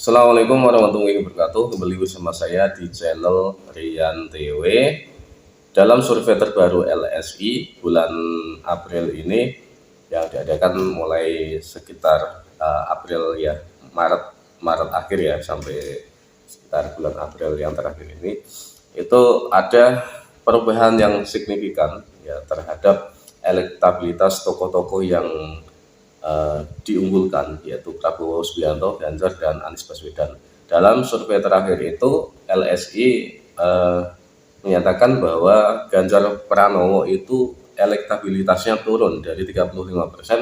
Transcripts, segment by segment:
Assalamualaikum warahmatullahi wabarakatuh. Kembali bersama saya di channel Rian TW. Dalam survei terbaru LSI bulan April ini yang diadakan mulai sekitar April ya, Maret akhir ya, sampai sekitar bulan April yang terakhir ini, itu ada perubahan yang signifikan ya terhadap elektabilitas tokoh-tokoh yang diunggulkan, yaitu Prabowo Subianto, Ganjar, dan Anies Baswedan. Dalam survei terakhir itu LSI menyatakan bahwa Ganjar Pranowo itu elektabilitasnya turun dari 35%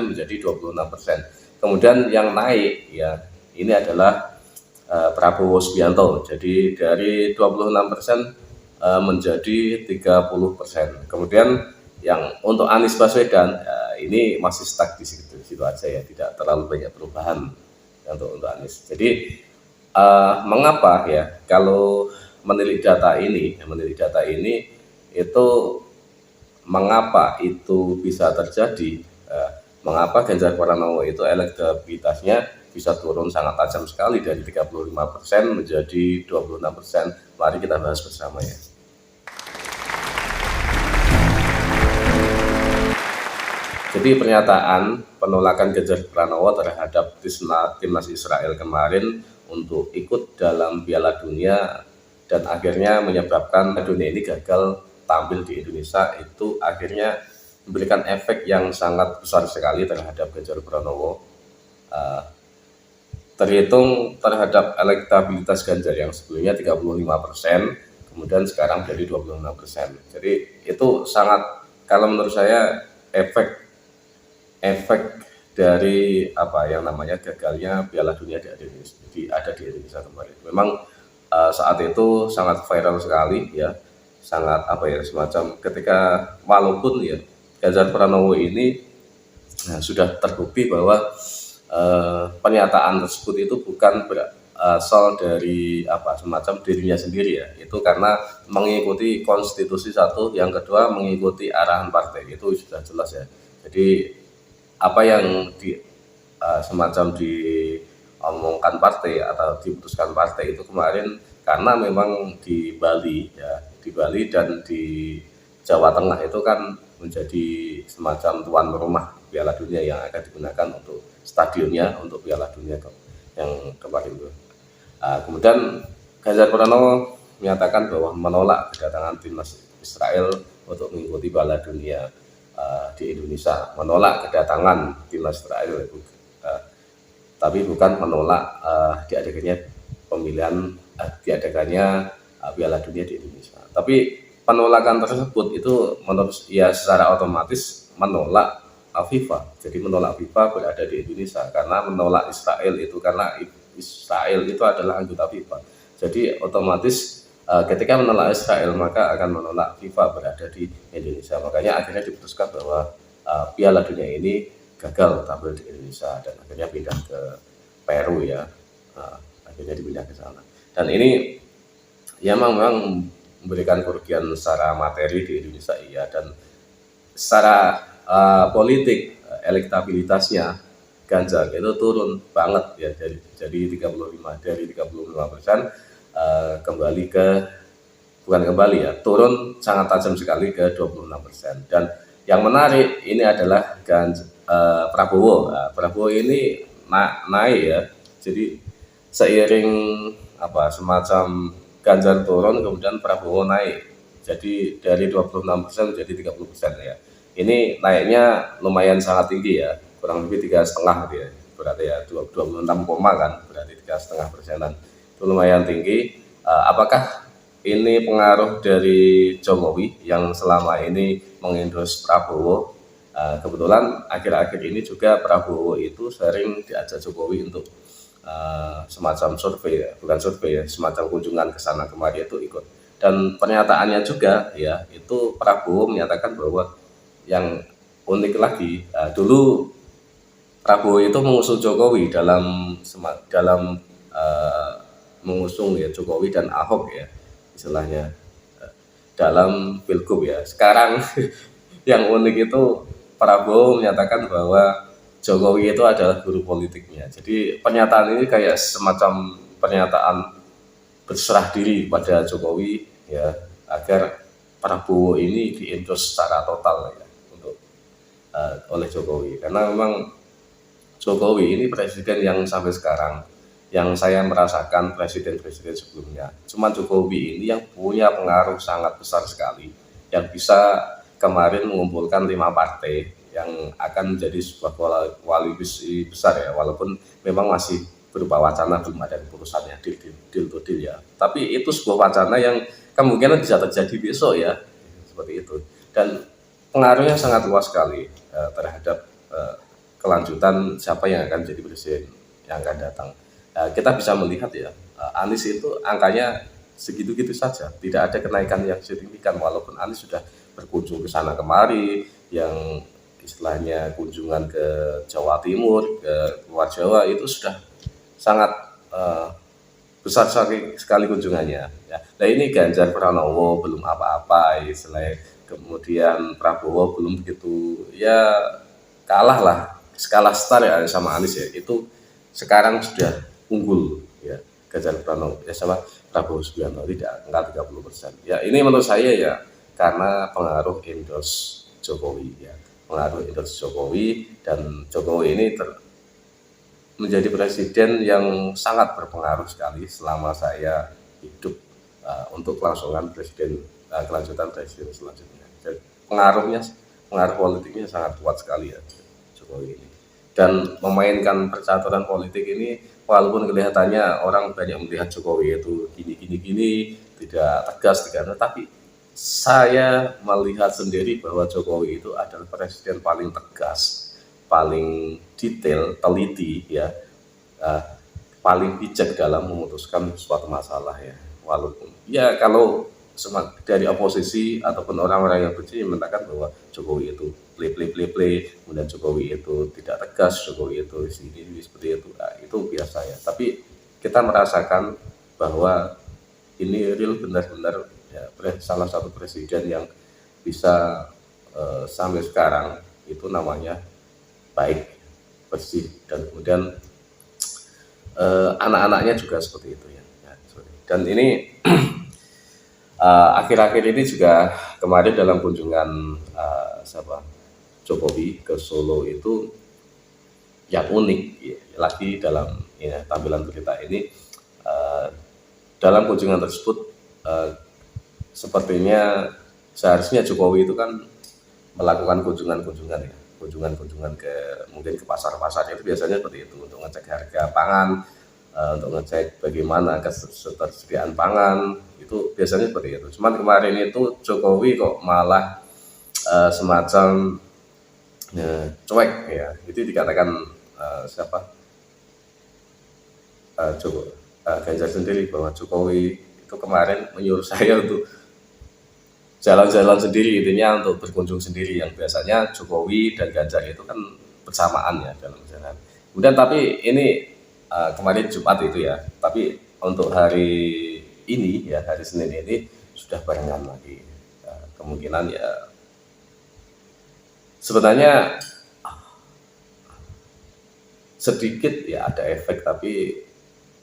menjadi 26%. Kemudian yang naik ya ini adalah Prabowo Subianto, jadi dari 26% menjadi 30%. Kemudian yang untuk Anies Baswedan ini masih stuck di situ aja ya, tidak terlalu banyak perubahan untuk Anies. Jadi mengapa ya kalau menilik data ini itu mengapa itu bisa terjadi? Mengapa Ganjar Pranowo itu elektabilitasnya bisa turun sangat tajam sekali dari 35% menjadi 26%? Mari kita bahas bersama ya. Jadi pernyataan penolakan Ganjar Pranowo terhadap timnas Israel kemarin untuk ikut dalam Piala Dunia dan akhirnya menyebabkan dunia ini gagal tampil di Indonesia, itu akhirnya memberikan efek yang sangat besar sekali terhadap Ganjar Pranowo. Terhitung terhadap elektabilitas Ganjar yang sebelumnya 35%, kemudian sekarang jadi 26%. Jadi itu sangat, kalau menurut saya, efek dari apa yang namanya gagalnya Piala Dunia ada di Indonesia kemarin. Memang saat itu sangat viral sekali ya, sangat semacam ketika walaupun ya Ganjar Pranowo ini sudah terbukti bahwa pernyataan tersebut itu bukan berasal dari semacam dirinya sendiri ya, itu karena mengikuti konstitusi satu, yang kedua mengikuti arahan partai, itu sudah jelas ya. Jadi apa yang semacam diomongkan partai atau diputuskan partai itu kemarin, karena memang di Bali dan di Jawa Tengah itu kan menjadi semacam tuan rumah Piala Dunia yang akan digunakan untuk stadionnya untuk Piala Dunia yang kemarin itu. Kemudian Ganjar Pranowo menyatakan bahwa menolak kedatangan timnas Israel untuk mengikuti Piala Dunia di Indonesia, menolak kedatangan timnas Israel, tapi bukan menolak diadakannya Piala Dunia di Indonesia. Tapi penolakan tersebut itu menurut ya secara otomatis menolak FIFA. Jadi menolak FIFA berada di Indonesia, karena menolak Israel itu karena Israel itu adalah anggota FIFA. Jadi otomatis ketika menolak Israel maka akan menolak FIFA berada di Indonesia. Makanya akhirnya diputuskan bahwa Piala Dunia ini gagal tampil di Indonesia dan akhirnya pindah ke Peru ya, akhirnya dipindah ke sana. Dan ini ya memang memberikan kerugian secara materi di Indonesia iya, dan secara politik elektabilitasnya Ganjar itu turun banget ya, dari 35% kembali ke turun sangat tajam sekali ke 26%. Dan yang menarik ini adalah Prabowo ini naik ya. Jadi seiring semacam Ganjar turun, kemudian Prabowo naik. Jadi dari 26% menjadi 30% ya. Ini naiknya lumayan sangat tinggi ya, kurang lebih 3,5 ya. Berarti ya 26, kan, berarti 3,5%. Itu lumayan tinggi. Apakah ini pengaruh dari Jokowi yang selama ini mengendorse Prabowo? Kebetulan akhir-akhir ini juga Prabowo itu sering diajak Jokowi untuk semacam semacam kunjungan ke sana kemari itu ikut. Dan pernyataannya juga ya, itu Prabowo menyatakan bahwa yang unik lagi, dulu Prabowo itu mengusung Jokowi dalam mengusung ya Jokowi dan Ahok ya istilahnya dalam pilgub ya. Sekarang yang unik itu Prabowo menyatakan bahwa Jokowi itu adalah guru politiknya. Jadi pernyataan ini kayak semacam pernyataan berserah diri pada Jokowi ya, agar Prabowo ini di-endorse secara total ya untuk oleh Jokowi, karena memang Jokowi ini presiden yang sampai sekarang yang saya merasakan presiden-presiden sebelumnya, cuman Jokowi ini yang punya pengaruh sangat besar sekali, yang bisa kemarin mengumpulkan 5 partai yang akan menjadi sebuah koalisi besar ya, walaupun memang masih berupa wacana, belum ada keputusannya, deal to deal ya, tapi itu sebuah wacana yang kemungkinan bisa terjadi besok ya, seperti itu, dan pengaruhnya sangat luas sekali terhadap kelanjutan siapa yang akan jadi presiden yang akan datang. Kita bisa melihat ya, Anies itu angkanya segitu-gitu saja, tidak ada kenaikan yang signifikan, walaupun Anies sudah berkunjung ke sana kemari, yang istilahnya kunjungan ke Jawa Timur, ke luar Jawa itu sudah sangat besar sekali kunjungannya. Ya. Nah ini Ganjar Pranowo belum apa-apa, istilahnya, kemudian Prabowo belum begitu, ya kalah lah, skala star ya sama Anies ya, itu sekarang sudah unggul ya, Ganjar Pranowo ya sama Prabowo Subianto tidak enggak 30%. Ya ini menurut saya ya karena pengaruh endorse Jokowi ya, pengaruh endorse Jokowi, dan Jokowi ini menjadi presiden yang sangat berpengaruh sekali selama saya hidup untuk kelangsungan kelanjutan presiden selanjutnya. Jadi pengaruh politiknya sangat kuat sekali ya Jokowi ini, dan memainkan percaturan politik ini, walaupun kelihatannya orang banyak melihat Jokowi itu gini, tidak tegas, tapi saya melihat sendiri bahwa Jokowi itu adalah presiden paling tegas, paling detail, teliti ya, paling bijak dalam memutuskan suatu masalah ya, walaupun ya kalau dari oposisi ataupun orang-orang yang benci mengatakan bahwa Jokowi itu play, kemudian Jokowi itu tidak tegas, Jokowi itu ini seperti itu, nah, itu biasa ya. Tapi kita merasakan bahwa ini real benar-benar ya, salah satu presiden yang bisa sampai sekarang itu namanya baik, bersih, dan kemudian anak-anaknya juga seperti itu ya. Dan ini akhir-akhir ini juga kemarin dalam kunjungan Jokowi ke Solo itu yang unik ya, lagi dalam ya, tampilan berita ini, dalam kunjungan tersebut sepertinya seharusnya Jokowi itu kan melakukan kunjungan ke mungkin ke pasar-pasar, itu biasanya seperti itu untuk ngecek harga pangan, untuk ngecek bagaimana ketersediaan pangan, itu biasanya seperti itu. Cuman kemarin itu Jokowi kok malah semacam cuek ya, itu dikatakan Ganjar sendiri bahwa Jokowi itu kemarin menyuruh saya untuk jalan-jalan sendiri, intinya untuk berkunjung sendiri, yang biasanya Jokowi dan Ganjar itu kan bersamaan ya dalam jalan. Kemudian tapi ini kemarin Jumat itu ya, tapi untuk hari ini ya, hari Senin ini sudah barengan lagi. Kemungkinan ya sebenarnya sedikit ya ada efek, tapi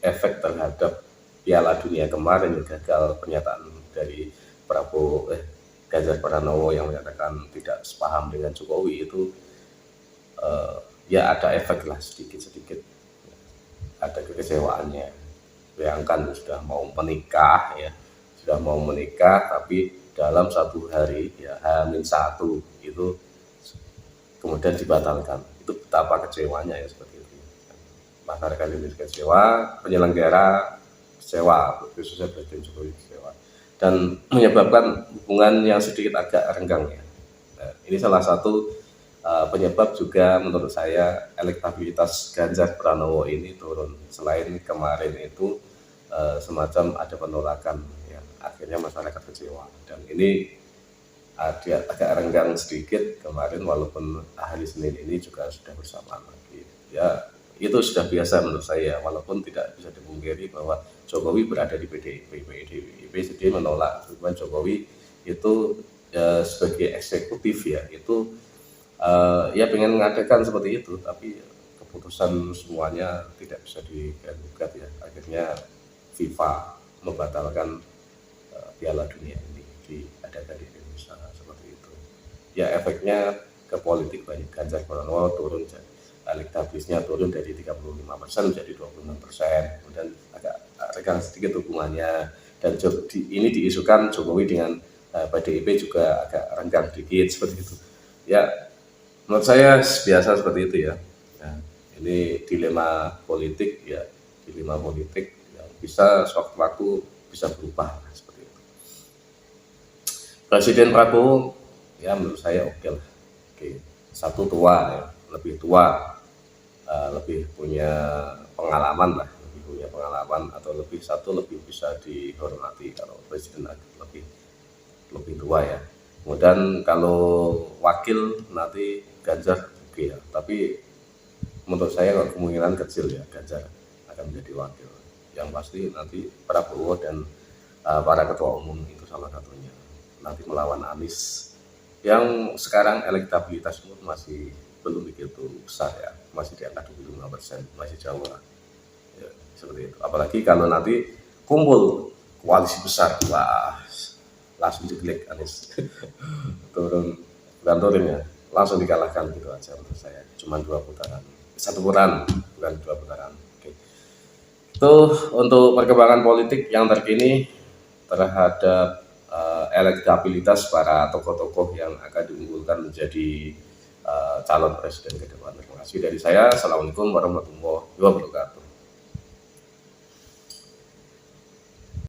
efek terhadap Piala Dunia kemarin yang gagal, pernyataan dari Ganjar Pranowo yang menyatakan tidak sepaham dengan Jokowi itu ya ada efek lah, sedikit ada kekecewaannya. Bayangkan sudah mau menikah tapi dalam 1 hari ya H-1 itu kemudian dibatalkan, itu betapa kecewanya ya, seperti itu. Masyarakat Indonesia kecewa, penyelenggara kecewa, khususnya Presiden Jokowi kecewa, dan menyebabkan hubungan yang sedikit agak renggang ya. Nah, ini salah satu penyebab juga menurut saya elektabilitas Ganjar Pranowo ini turun. Selain kemarin itu semacam ada penolakan ya, akhirnya masyarakat kecewa, dan ini agak renggang sedikit kemarin, walaupun hari Senin ini juga sudah bersamaan lagi ya. Itu sudah biasa menurut saya, walaupun tidak bisa dipungkiri bahwa Jokowi berada di PDIP jadi menolak. Cuman Jokowi itu sebagai eksekutif ya, itu ya pengen mengadakan seperti itu, tapi keputusan semuanya tidak bisa digugat ya, akhirnya akhirnya FIFA membatalkan Piala Dunia ini diadakan di Indonesia seperti itu. Ya efeknya ke politik banyak. Ganjar Pranowo turun, elektabilitasnya turun dari 35% menjadi 26%, kemudian agak renggang sedikit hubungannya, dan ini diisukan Jokowi dengan PDIP juga agak renggang sedikit seperti itu. Ya menurut saya biasa seperti itu ya. Nah, ini dilema politik ya, dilema politik yang bisa sewaktu-waktu bisa berubah seperti itu. Presiden Prabowo ya menurut saya oke lah. Oke. Satu tua ya, lebih tua, lebih punya pengalaman lah, lebih punya pengalaman, atau lebih bisa dihormati kalau presiden lebih tua ya. Kemudian kalau wakil nanti Ganjar oke ya, tapi menurut saya kemungkinan kecil ya Ganjar akan menjadi wakil. Yang pasti nanti Prabowo dan para ketua umum itu salah satunya nanti melawan Anies yang sekarang elektabilitas masih belum begitu besar ya, masih di angka 25%, masih jauh lah ya, seperti itu. Apalagi kalau nanti kumpul koalisi besar, wah langsung digelik Anies turun, bukan turun ya, langsung dikalahkan gitu aja menurut saya. Cuma 2 putaran, 1 putaran bukan 2 putaran. Oke. Itu untuk perkembangan politik yang terkini terhadap elektabilitas para tokoh-tokoh yang akan diunggulkan menjadi calon presiden ke depan. Terima kasih dari saya. Assalamualaikum warahmatullahi wabarakatuh.